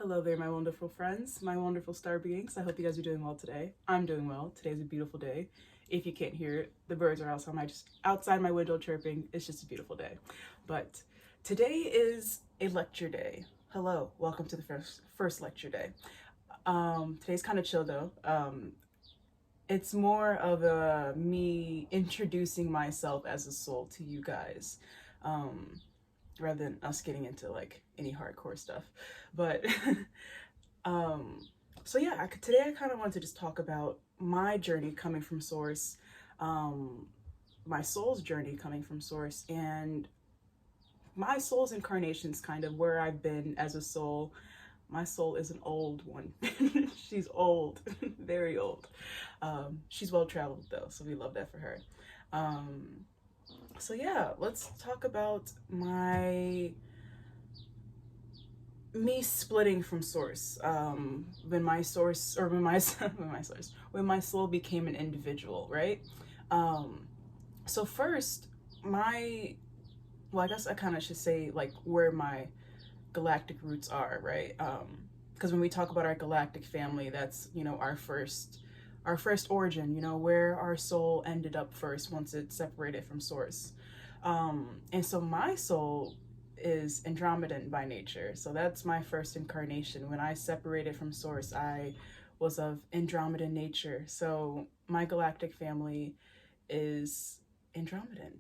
Hello there, my wonderful friends, my wonderful star beings. I hope you guys are doing well today. I'm doing well. Today's a beautiful day. If you can't hear it, the birds are outside my window chirping. It's just a beautiful day. But today is a lecture day. Hello, welcome to the first lecture day. Today's kind of chill though. It's more of a me introducing myself as a soul to you guys. Rather than us getting into like any hardcore stuff. But so yeah, today I kind of want to just talk about my journey coming from source, my soul's journey coming from source, and my soul's incarnations, kind of where I've been as a soul. My soul is an old one. She's old, very old. She's well traveled though, so we love that for her. So yeah, let's talk about me splitting from source. When my source, or when my when my soul became an individual, right? So first, I guess I kind of should say like where my galactic roots are, right? Because when we talk about our galactic family, that's, our first origin, where our soul ended up first once it separated from source. And so my soul is Andromedan by nature. So that's my first incarnation. When I separated from source, I was of Andromedan nature. So my galactic family is Andromedan.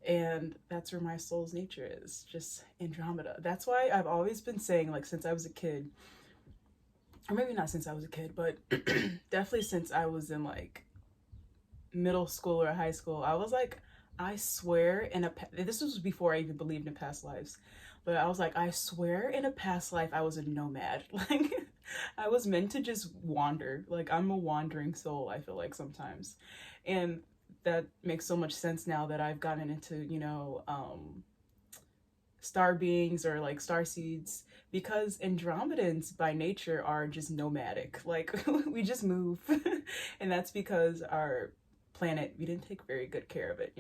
And that's where my soul's nature is, just Andromeda. That's why I've always been saying, like, since I was a kid, or maybe not since I was a kid, but definitely since I was in like middle school or high school, I was like, I swear this was before I even believed in past lives, but I was like, I swear in a past life I was a nomad. Like, I was meant to just wander. Like, I'm a wandering soul, I feel like sometimes. And that makes so much sense now that I've gotten into, star beings or like star seeds, because Andromedans by nature are just nomadic. Like, we just move. And that's because our planet, we didn't take very good care of it,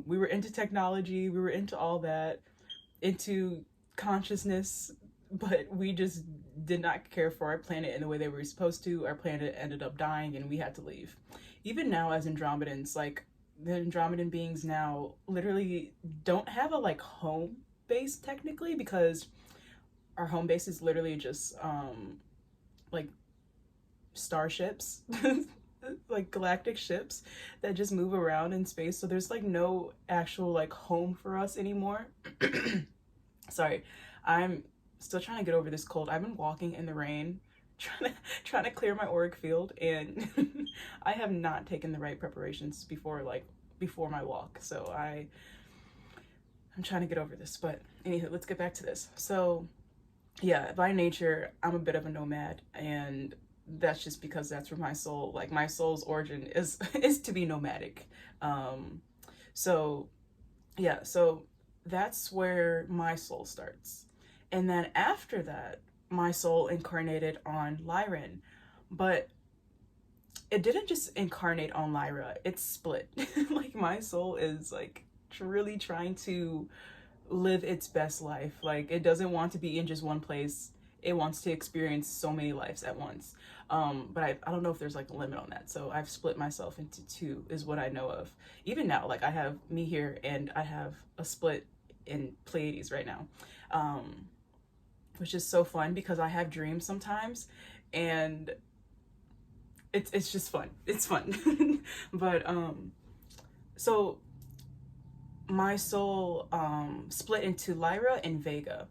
we were into technology, we were into all that, into consciousness, but we just did not care for our planet in the way they were supposed to. Our planet ended up dying and we had to leave. Even now as Andromedans, like, the Andromedan beings now literally don't have a like home base technically, because our home base is literally just like starships, like galactic ships that just move around in space. So there's like no actual like home for us anymore. Sorry, I'm still trying to get over this cold. I've been walking in the rain, trying to clear my auric field, and I have not taken the right preparations before my walk. So I'm trying to get over this. But anywho, let's get back to this. So yeah, by nature, I'm a bit of a nomad, and that's just because that's where my soul, like my soul's origin is is to be nomadic. So yeah, so that's where my soul starts. And then after that, my soul incarnated on Lyran. But it didn't just incarnate on Lyra, it's split. Like, my soul is like really trying to live its best life. Like, it doesn't want to be in just one place. It wants to experience so many lives at once. But I don't know if there's like a limit on that. So I've split myself into two, is what I know of. Even now, like, I have me here and I have a split in Pleiades right now. Which is so fun because I have dreams sometimes, and it's just fun. It's fun. But so my soul split into Lyra and Vega.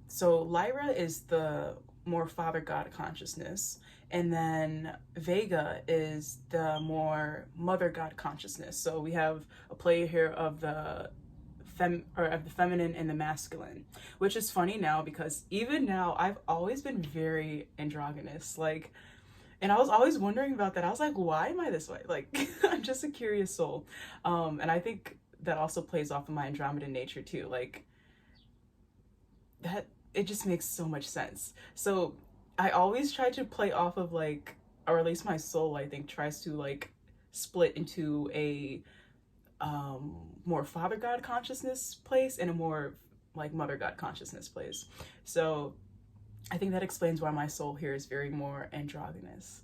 So Lyra is the more father god consciousness, and then Vega is the more mother god consciousness. So we have a play here of the feminine and the masculine, which is funny now because even now I've always been very androgynous. Like, and I was always wondering about that. I was like, why am I this way? Like, I'm just a curious soul. And I think that also plays off of my Andromedan nature too. Like, that, it just makes so much sense. So I always try to play off of like, or at least my soul, I think, tries to like split into a more father god consciousness place and a more like mother god consciousness place. So I think that explains why my soul here is very more androgynous.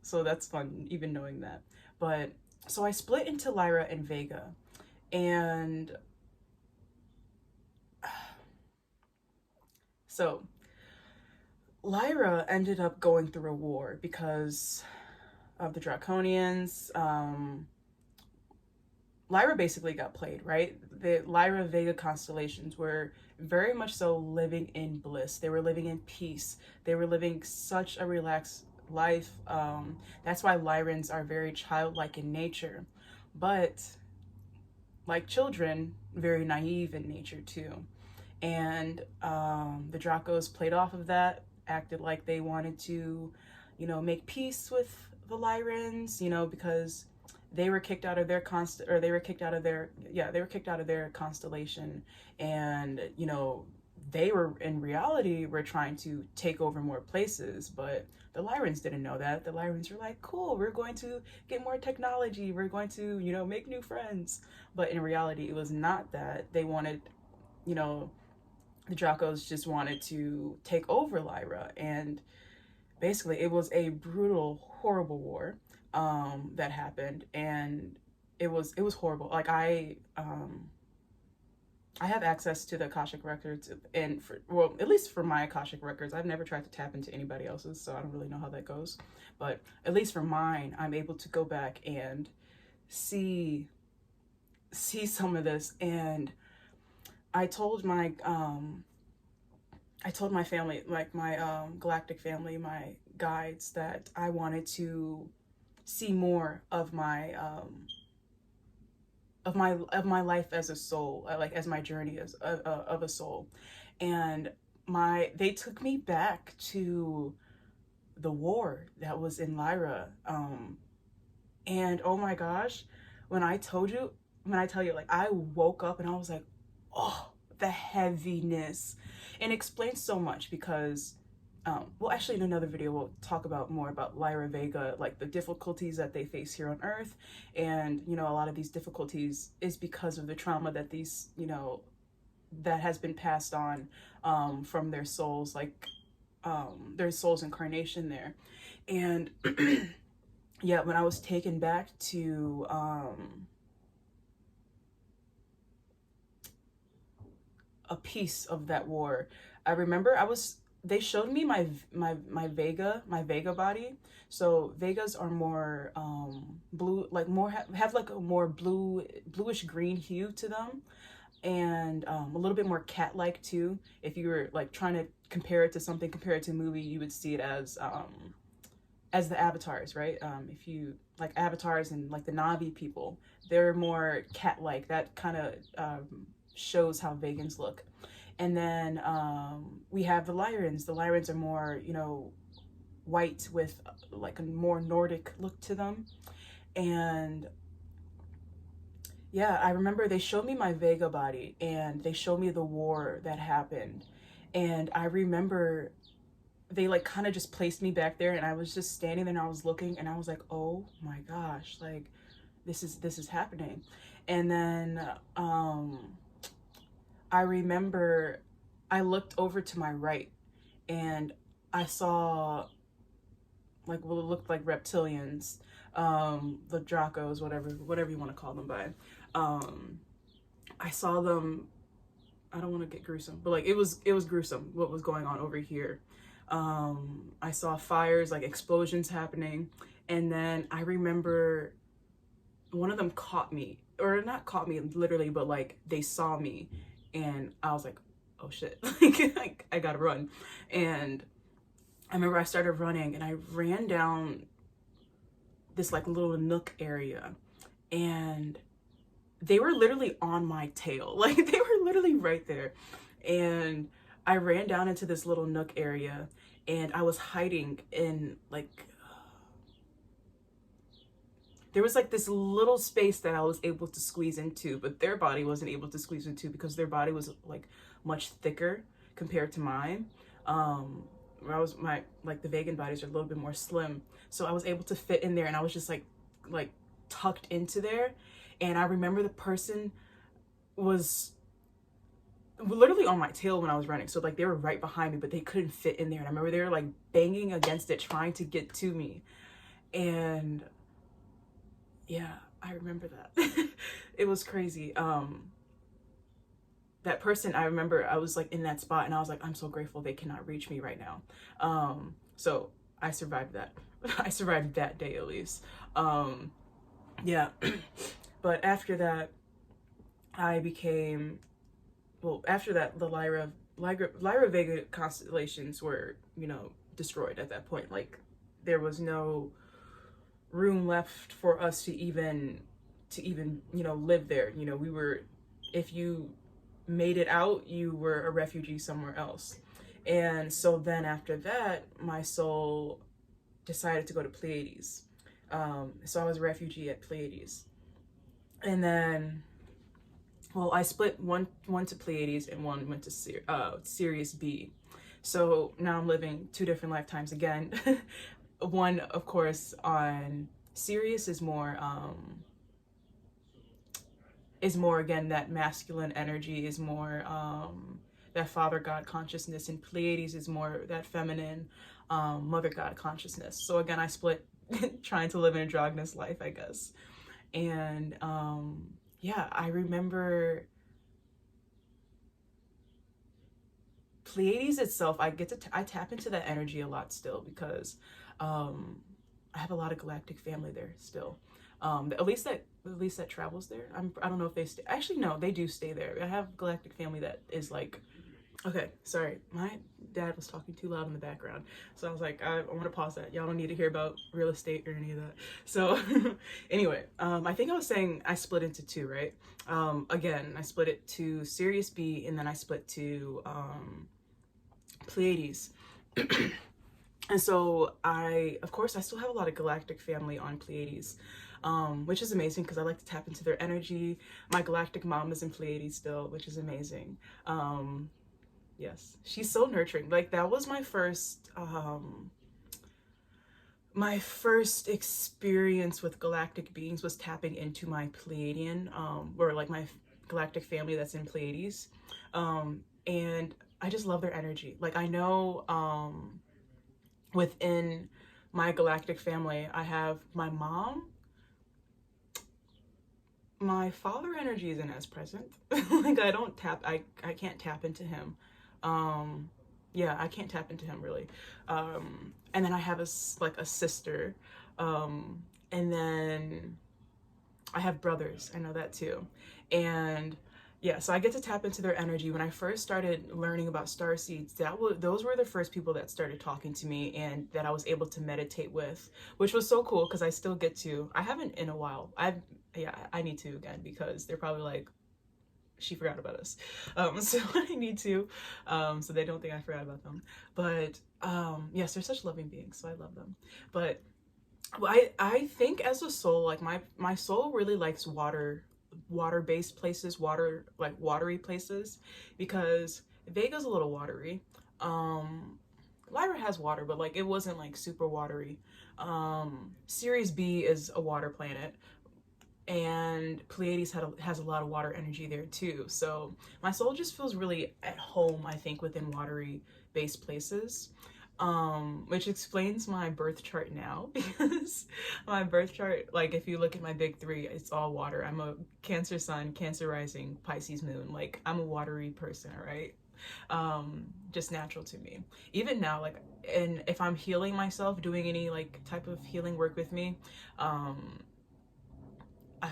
So that's fun, even knowing that. But so I split into Lyra and Vega, and so Lyra ended up going through a war because of the Draconians. Lyra basically got played, right? The Lyra Vega constellations were very much so living in bliss. They were living in peace. They were living such a relaxed life. That's why Lyrans are very childlike in nature, but like children, very naive in nature too. And the Dracos played off of that, acted like they wanted to, you know, make peace with the Lyrans, you know, because they were kicked out of their they were kicked out of their, yeah, they were kicked out of their constellation, and you know, they were in reality were trying to take over more places, but the Lyrans didn't know that. The Lyrans were like, cool, we're going to get more technology, we're going to, you know, make new friends. But in reality, it was not that. They wanted, you know, the Dracos just wanted to take over Lyra, and basically it was a brutal, horrible war that happened, and it was horrible. Like I have access to the Akashic records, and for, well, at least for my Akashic records, I've never tried to tap into anybody else's, so I don't really know how that goes. But at least for mine, I'm able to go back and see some of this. And I told my family, like my galactic family, my guides, that I wanted to see more of my life as a soul, like as my journey as of a soul. And they took me back to the war that was in Lyra. And oh my gosh, when I tell you, like, I woke up and I was like, oh, the heaviness. And it explains so much because well, actually in another video we'll talk about more about Lyra Vega, like the difficulties that they face here on Earth. And you know, a lot of these difficulties is because of the trauma that these, you know, that has been passed on from their souls, like their soul's incarnation there. And yeah, when I was taken back to a piece of that war, I remember they showed me my Vega body. So Vegas are more blue, like more have like a more bluish green hue to them, and a little bit more cat-like too. If you were like trying to compare it to something, compare it to a movie, you would see it as the avatars, right? If you like avatars and like the Navi people, they're more cat-like. That kind of shows how Vegans look. And then we have the Lyrans. The Lyrans are more, you know, white with like a more Nordic look to them. And yeah, I remember they showed me my Vega body and they showed me the war that happened. And I remember they like kind of just placed me back there, and I was just standing there and I was looking and I was like, oh my gosh, like this is happening. And then I remember I looked over to my right and I saw like what looked like reptilians, the Dracos, whatever you want to call them by. I saw them. I don't want to get gruesome, but like it was gruesome what was going on over here. I saw fires, like explosions happening, and then I remember one of them caught me, or not caught me literally, but like they saw me, and I was like, oh shit, like I gotta run. And I remember I started running and I ran down this like little nook area, and they were literally on my tail. Like they were literally right there. And I ran down into this little nook area and I was hiding in like, there was like this little space that I was able to squeeze into, but their body wasn't able to squeeze into because their body was like much thicker compared to mine. Where I was, like the vegan bodies are a little bit more slim. So I was able to fit in there, and I was just like tucked into there. And I remember the person was literally on my tail when I was running. So like they were right behind me, but they couldn't fit in there. And I remember they were like banging against it, trying to get to me. And yeah, I remember that. It was crazy. That person, I remember I was like in that spot and I was like, I'm so grateful they cannot reach me right now. So I survived that. I survived that day at least. Yeah. But after that, I became, well, after that, the Lyra Vega constellations were, you know, destroyed at that point. Like, there was no room left for us to even, you know, live there. You know, we were, if you made it out, you were a refugee somewhere else. And so then after that, my soul decided to go to Pleiades. So I was a refugee at Pleiades. And then, well, I split one to Pleiades and one went to Sirius B. So now I'm living two different lifetimes again. One, of course, on Sirius is more again that masculine energy, is more that father god consciousness, and Pleiades is more that feminine mother god consciousness. So again, I split trying to live an androgynous life, I guess. And yeah, I remember Pleiades itself, I get to I tap into that energy a lot still, because I have a lot of galactic family there still. At least that travels there. I don't know if they stay. Actually, no, they do stay there. I have galactic family that is like, okay, sorry, my dad was talking too loud in the background, so I was like, I want to pause that. Y'all don't need to hear about real estate or any of that. So anyway, I think I was saying I split into two, right? Again, I split it to Sirius B, and then I split to Pleiades. And so of course, I still have a lot of galactic family on Pleiades, which is amazing because I like to tap into their energy. My galactic mom is in Pleiades still, which is amazing. Yes, she's so nurturing. Like, that was my first experience with galactic beings, was tapping into my Pleiadian, or like my galactic family that's in Pleiades. And I just love their energy. Like, I know, within my galactic family, I have my mom. My father energy isn't as present. Like, I can't tap into him. Yeah, I can't tap into him really. And then I have a sister. And then I have brothers. I know that too. And yeah, so I get to tap into their energy. When I first started learning about starseeds, those were the first people that started talking to me and that I was able to meditate with, which was so cool because I still get to. I haven't in a while. I need to again, because they're probably like, she forgot about us. So I need to, so they don't think I forgot about them. But yes, they're such loving beings, so I love them. But I think as a soul, like my soul really likes water-based places, watery places, because Vega's a little watery. Lyra has water, but like it wasn't like super watery. Sirius B is a water planet, and Pleiades has a lot of water energy there too. So my soul just feels really at home, I think, within watery based places. Which explains my birth chart now, because my birth chart, like if you look at my big three, it's all water. I'm a Cancer sun, Cancer rising, Pisces moon. Like, I'm a watery person, right? Just natural to me. Even now, like, and if I'm healing myself, doing any like type of healing work with me, I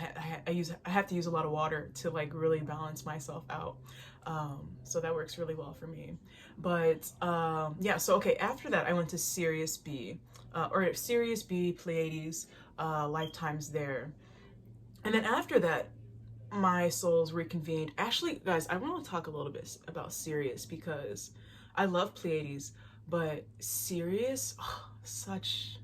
have to use a lot of water to like really balance myself out. So that works really well for me. But yeah, so okay, after that I went to Sirius B, or Sirius B, Pleiades, lifetimes there. And then after that, my souls reconvened. Actually, guys, I want to talk a little bit about Sirius, because I love Pleiades, but Sirius, oh, such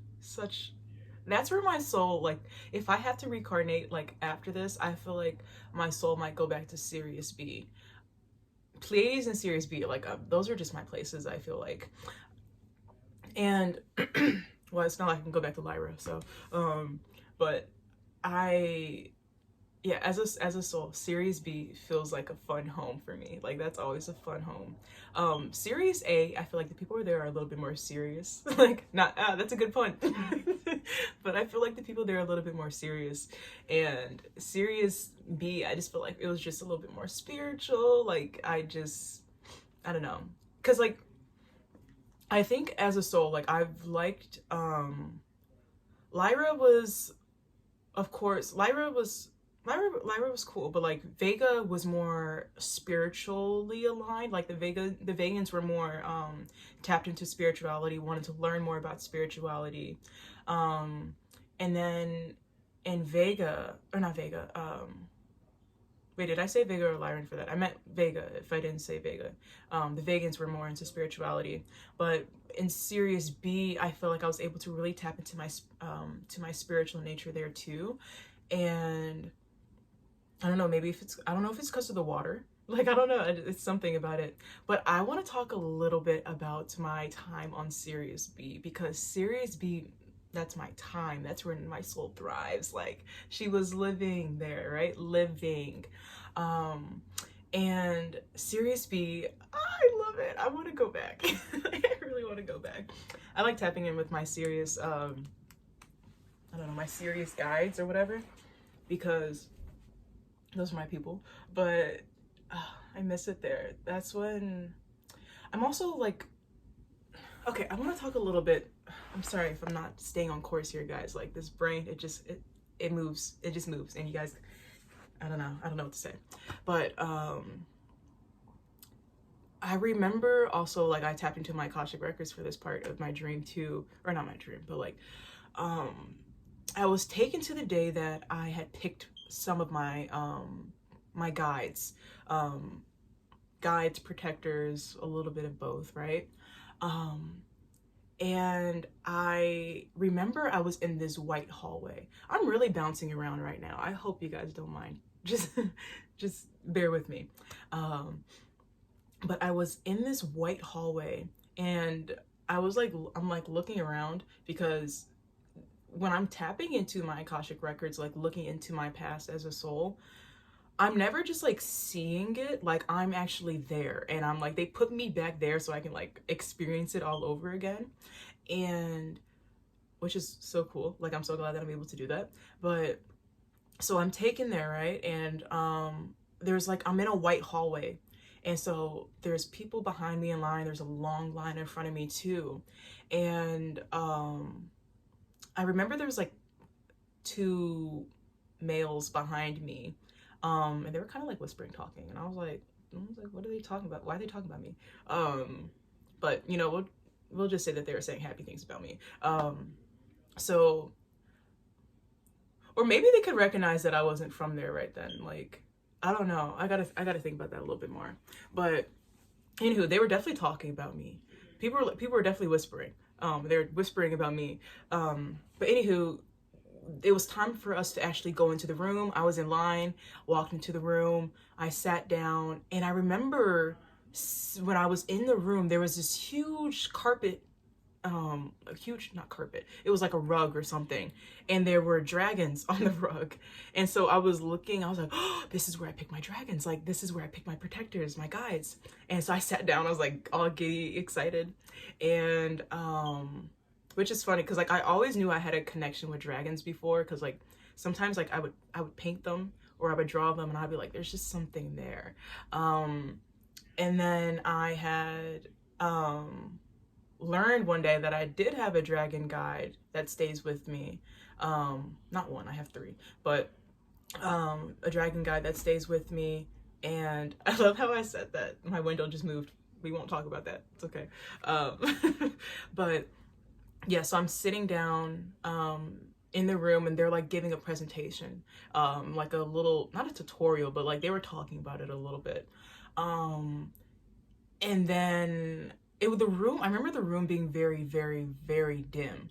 that's where my soul, like, if I have to reincarnate like after this, I feel like my soul might go back to Sirius B. Pleiades and Sirius B, like, those are just my places, I feel like. And well, it's not like I can go back to Lyra, so but I yeah, as a soul, Series B feels like a fun home for me. Like that's always a fun home. Series A, I feel like the people who are there are a little bit more serious. Like not that's a good pun. But I feel like the people there are a little bit more serious. And Series B, I just feel like it was just a little bit more spiritual. Like I don't know. Cause like I think as a soul, like I've liked Lyra was, of course, Lyra was cool, but like Vega was more spiritually aligned. Like the Vegans were more tapped into spirituality, wanted to learn more about spirituality. Um and then in Vega, or not Vega, wait, did I say Vega or Lyran for that? I meant Vega if I didn't say Vega. The Vegans were more into spirituality, but in Sirius B, I feel like I was able to really tap into my spiritual nature there too, and I don't know, maybe if it's, I don't know if it's because of the water. Like, I don't know, it's something about it. But I want to talk a little bit about my time on Sirius B, because Sirius B, that's my time. That's where my soul thrives. Like, she was living there, right? Living. And Sirius B, I love it. I want to go back. I really want to go back. I like tapping in with my Sirius, I don't know, my Sirius guides or whatever, because those are my people. But I miss it there. That's when I'm also like, okay, I want to talk a little bit. I'm sorry if I'm not staying on course here, guys. Like this brain, it moves. It just moves, and you guys, I don't know what to say. But I remember also, like, I tapped into my Akashic records for this part of my dream too, or not my dream, but like I was taken to the day that I had picked some of my my guides, guides, protectors, a little bit of both, right? And I remember I was in this white hallway. I'm really bouncing around right now. I hope you guys don't mind. Just bear with me. But I was in this white hallway, and I'm like looking around, because when I'm tapping into my Akashic records, like looking into my past as a soul, I'm never just like seeing it, like I'm actually there, and I'm like, they put me back there so I can like experience it all over again. And which is so cool. Like I'm so glad that I'm able to do that. But so I'm taken there, right? And there's like, I'm in a white hallway, and so there's people behind me in line. There's a long line in front of me too. And I remember there was like two males behind me, and they were kind of like whispering, talking, and I was like, what are they talking about? Why are they talking about me? But you know, we'll just say that they were saying happy things about me. So, or maybe they could recognize that I wasn't from there right then. Like, I don't know. I gotta think about that a little bit more. But anywho, they were definitely talking about me. People were definitely whispering. They're whispering about me. But anywho, it was time for us to actually go into the room. I was in line, walked into the room, I sat down, and I remember when I was in the room, there was this huge carpet, a huge, not carpet, it was like a rug or something, and there were dragons on the rug. And so I was looking, I was like, oh, this is where I pick my dragons, like this is where I pick my protectors, my guides. And so I sat down, I was like all giddy, excited. And which is funny, because like I always knew I had a connection with dragons before, because like sometimes like I would paint them, or I would draw them, and I'd be like, there's just something there. And then I had learned one day that I did have a dragon guide that stays with me. Not one, I have three, but a dragon guide that stays with me. And I love how I said that. My window just moved. We won't talk about that. It's okay. But yeah, so I'm sitting down in the room, and they're like giving a presentation, like a little, not a tutorial, but like they were talking about it a little bit. And then the room, I remember the room being very, very, very dim,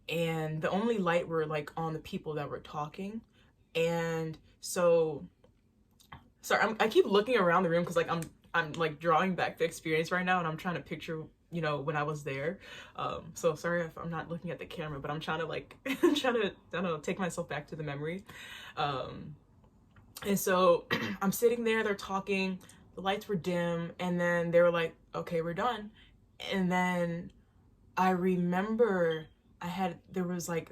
and the only light were like on the people that were talking. And so, sorry, I keep looking around the room, because like I'm like drawing back the experience right now, and I'm trying to picture, you know, when I was there. So sorry if I'm not looking at the camera, but I'm trying to like, I'm trying to, I don't know, take myself back to the memory. And so I'm sitting there, they're talking, the lights were dim, and then they were like, okay, we're done. And then I remember there was like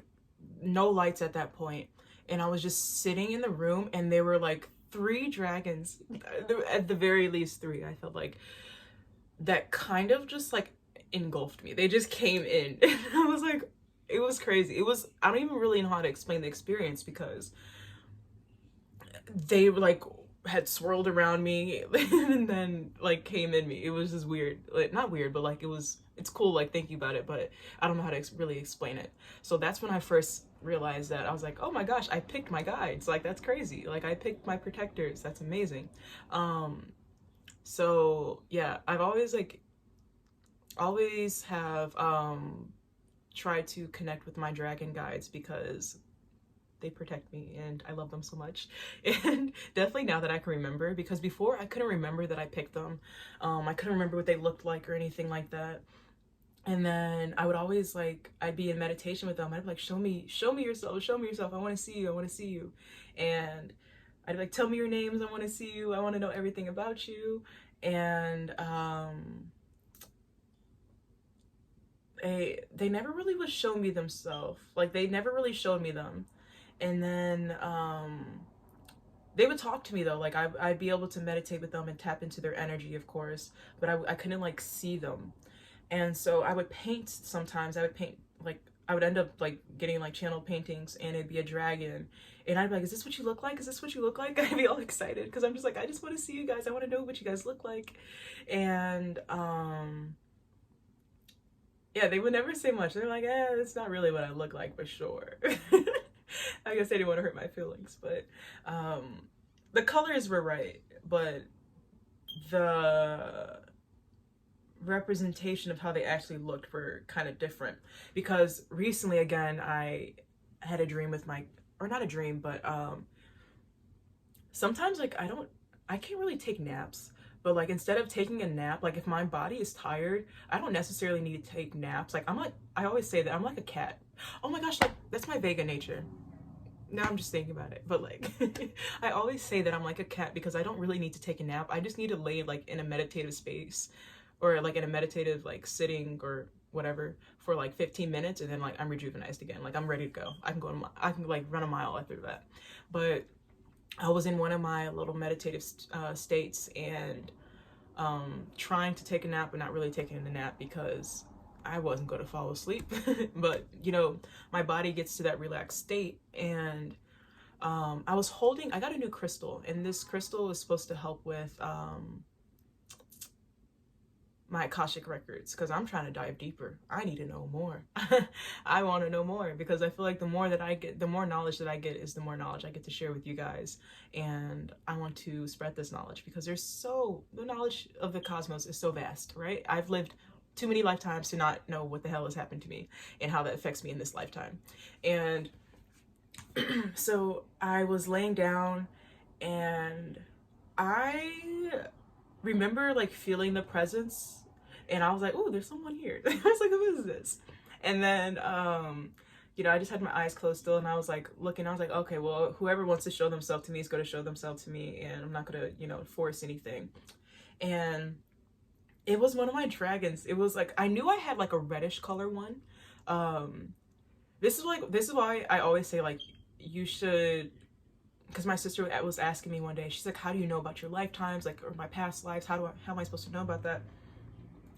no lights at that point, and I was just sitting in the room, and there were like three dragons, at the very least three, I felt like, that kind of just like engulfed me. They just came in, and I was like, it was crazy. I don't even really know how to explain the experience, because they like had swirled around me and then like came in me. It was just weird. Like, not weird, but like it's cool like thinking about it, but I don't know how to really explain it. So that's when I first realized that. I was like, oh my gosh, I picked my guides. Like, that's crazy. Like, I picked my protectors. That's amazing. So yeah, I've always have tried to connect with my dragon guides, because they protect me and I love them so much. And definitely now that I can remember, because before I couldn't remember that I picked them. I couldn't remember what they looked like or anything like that. And then I would always like, I'd be in meditation with them. I'd be like, show me yourself, show me yourself. I want to see you. I want to see you. And I'd be like, tell me your names. I want to see you. I want to know everything about you. And they never really would show me themselves. Like, they never really showed me them. And then they would talk to me though. Like, I'd be able to meditate with them and tap into their energy, of course, but I couldn't like see them. And so I would paint sometimes. I would paint, like, I would end up like getting like channel paintings, and it'd be a dragon, and I'd be like, is this what you look like? Is this what you look like? I'd be all excited, because I'm just like, I just want to see you guys. I want to know what you guys look like. And yeah, they would never say much. They're like, it's not really what I look like, for sure. I guess they didn't want to hurt my feelings, but the colors were right, but the representation of how they actually looked were kind of different. Because recently, again, I had a dream with or not a dream, but sometimes like I can't really take naps. But like, instead of taking a nap, like if my body is tired, I don't necessarily need to take naps. Like, I always say that I'm like a cat. Oh my gosh, like, that's my Vega nature. Now I'm just thinking about it, but like, I always say that I'm like a cat, because I don't really need to take a nap. I just need to lay like in a meditative space, or like in a meditative like sitting or whatever, for like 15 minutes, and then like I'm rejuvenated again. Like, I'm ready to go. I can like run a mile after that. But I was in one of my little meditative states, and trying to take a nap, but not really taking a nap, because I wasn't going to fall asleep. But you know, my body gets to that relaxed state, and I got a new crystal, and this crystal is supposed to help with my Akashic records, because I'm trying to dive deeper. I need to know more. I want to know more, because I feel like the more that I get, the more knowledge that I get is the more knowledge I get to share with you guys. And I want to spread this knowledge, because the knowledge of the cosmos is so vast, right? I've lived too many lifetimes to not know what the hell has happened to me and how that affects me in this lifetime. And so I was laying down, and I remember like feeling the presence, and I was like, oh, there's someone here. I was like, who is this? And then you know, I just had my eyes closed still, and I was like looking. I was like, okay, well, whoever wants to show themselves to me is going to show themselves to me, and I'm not going to, you know, force anything. And it was one of my dragons. It was like, I knew I had like a reddish color one. This is why I always say, like, you should, because my sister was asking me one day, she's like, how do you know about your lifetimes, like, or my past lives? How am I supposed to know about that?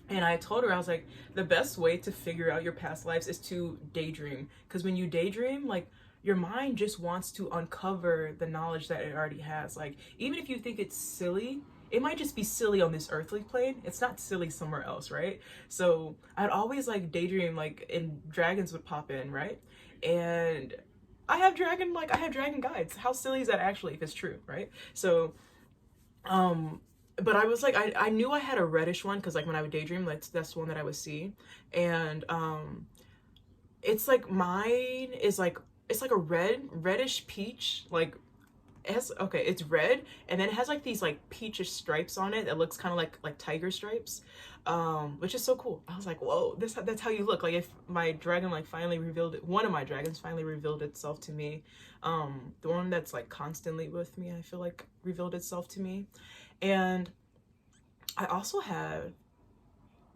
And I told her, I was like, the best way to figure out your past lives is to daydream. Because when you daydream, like, your mind just wants to uncover the knowledge that it already has. Like, even if you think it's silly, it might just be silly on this earthly plane. It's not silly somewhere else, right? So I'd always like daydream, like, and dragons would pop in, right? And I have dragon guides. How silly is that actually, if it's true, right? So but I was like, I knew I had a reddish one, because like when I would daydream, like, that's the one that I would see. And it's like, mine is like, it's like a reddish peach, like it has, okay, it's red, and then it has like these like peachish stripes on it that looks kind of like tiger stripes, which is so cool. I was like, whoa, that's how you look. Like if my dragon like finally revealed it, one of my dragons finally revealed itself to me. The one that's like constantly with me, I feel like revealed itself to me. And I also had,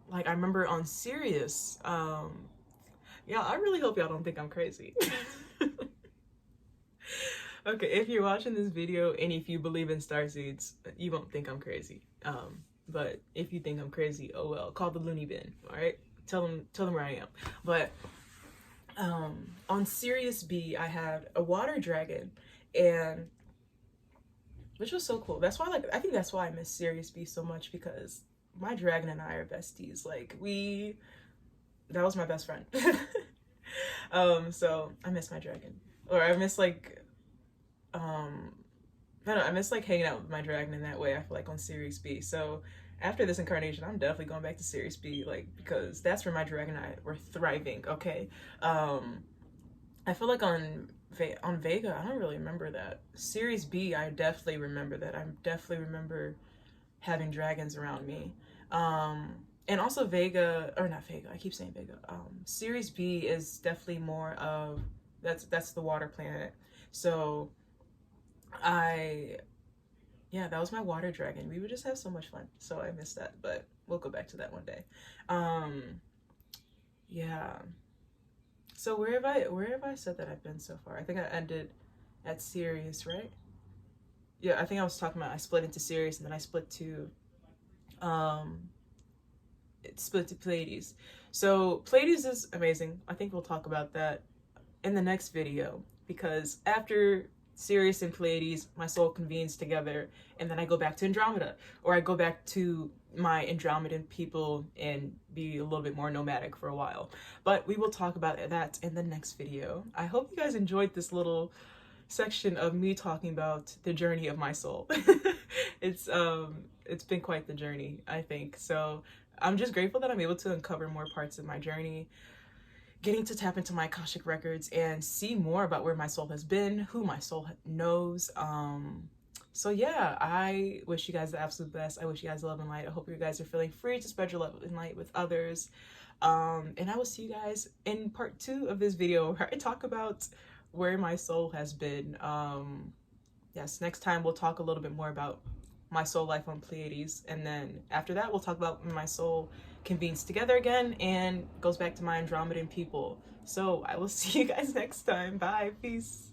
like, I remember on Sirius, yeah, I really hope y'all don't think I'm crazy. Okay, if you're watching this video and if you believe in starseeds, you won't think I'm crazy. But if you think I'm crazy, oh well, call the loony bin, all right? Tell them where I am. But on Sirius B, I had a water dragon, and which was so cool. That's why, like, I think that's why I miss Sirius B so much, because my dragon and I are besties. Like, that was my best friend. So I miss my dragon, or I miss like, I don't know, I miss like hanging out with my dragon in that way. I feel like on Series B. So after this incarnation, I'm definitely going back to Series B, like, because that's where my dragon and I were thriving. Okay, I feel like on Vega, I don't really remember that. Series B, I definitely remember that. I definitely remember having dragons around me. And also Vega, or not Vega, I keep saying Vega. Series B is definitely more of, that's the water planet. So yeah, that was my water dragon. We would just have so much fun. So I miss that, but we'll go back to that one day. Yeah. So where have I said that I've been so far? I think I ended at Sirius, right? Yeah, I think I was talking about I split into Sirius, and then I split to Pleiades. So Pleiades is amazing. I think we'll talk about that in the next video, because after Sirius and Pleiades, my soul convenes together, and then I go back to Andromeda, or I go back to my Andromedan people and be a little bit more nomadic for a while. But we will talk about that in the next video. I hope you guys enjoyed this little section of me talking about the journey of my soul. It's been quite the journey, I think. So I'm just grateful that I'm able to uncover more parts of my journey, getting to tap into my Akashic records and see more about where my soul has been, who my soul knows. So yeah, I wish you guys the absolute best. I wish you guys love and light. I hope you guys are feeling free to spread your love and light with others. And I will see you guys in part 2 of this video, where I talk about where my soul has been. Yes, next time we'll talk a little bit more about my soul life on Pleiades, and then after that we'll talk about when my soul convenes together again and goes back to my Andromedan people. So I will see you guys next time. Bye, peace.